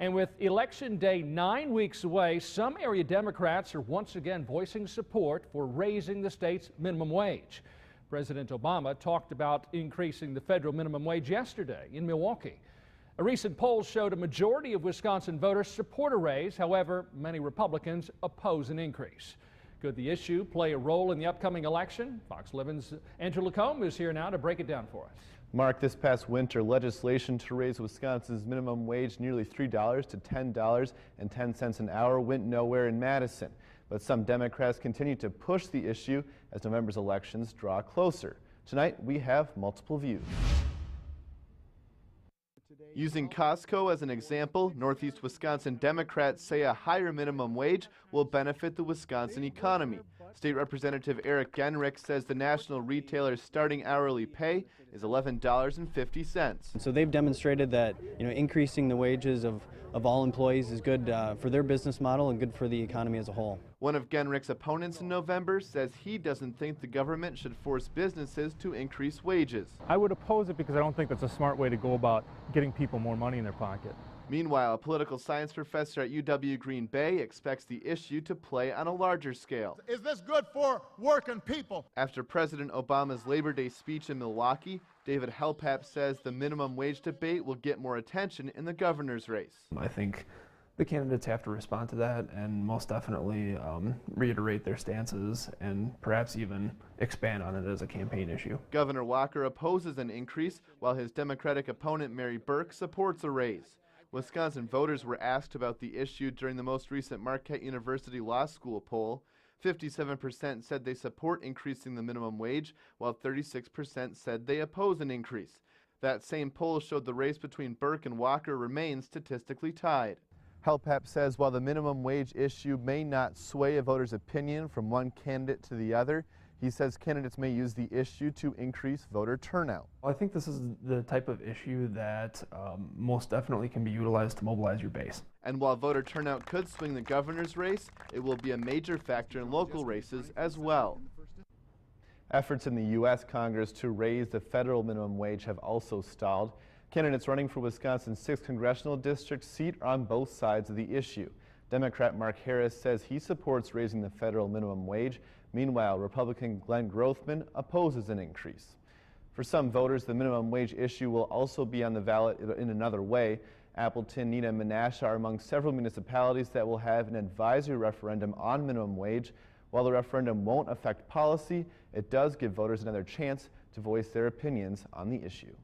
And with Election Day 9 weeks away, some area Democrats are once again voicing support for raising the state's minimum wage. President Obama talked about increasing the federal minimum wage yesterday in Milwaukee. A recent poll showed a majority of Wisconsin voters support a raise. However, many Republicans oppose an increase. Could the issue play a role in the upcoming election? Fox 11's Andrew WLUK-TV is here now to break it down for us. Mark, this past winter, legislation to raise Wisconsin's minimum wage nearly $3 to $10.10 an hour went nowhere in Madison. But some Democrats continue to push the issue as November's elections draw closer. Tonight, we have multiple views. Using Costco as an example, Northeast Wisconsin Democrats say a higher minimum wage will benefit the Wisconsin economy. State Representative Eric Genrich says the national retailer's starting hourly pay is $11.50. So they've demonstrated that increasing the wages of all employees is good for their business model and good for the economy as a whole. One of Genrich's opponents in November says he doesn't think the government should force businesses to increase wages. I would oppose it because I don't think that's a smart way to go about getting people more money in their pocket. Meanwhile, a political science professor at UW Green Bay expects the issue to play on a larger scale. Is this good for working people? After President Obama's Labor Day speech in Milwaukee, David Helpap says the minimum wage debate will get more attention in the governor's race. I think the candidates have to respond to that and most definitely reiterate their stances and perhaps even expand on it as a campaign issue. Governor Walker opposes an increase while his Democratic opponent Mary Burke supports a raise. Wisconsin voters were asked about the issue during the most recent Marquette University Law School poll. 57% said they support increasing the minimum wage, while 36% said they oppose an increase. That same poll showed the race between Burke and Walker remains statistically tied. Helpap says while the minimum wage issue may not sway a voter's opinion from one candidate to the other, he says candidates may use the issue to increase voter turnout. I think this is the type of issue that most definitely can be utilized to mobilize your base. And while voter turnout could swing the governor's race, it will be a major factor in local races as well. Efforts in the U.S. Congress to raise the federal minimum wage have also stalled. Candidates running for Wisconsin's 6th congressional district seat are on both sides of the issue. Democrat Mark Harris says he supports raising the federal minimum wage. Meanwhile, Republican Glenn Grothman opposes an increase. For some voters, the minimum wage issue will also be on the ballot in another way. Appleton, Neenah, and Menasha are among several municipalities that will have an advisory referendum on minimum wage. While the referendum won't affect policy, it does give voters another chance to voice their opinions on the issue.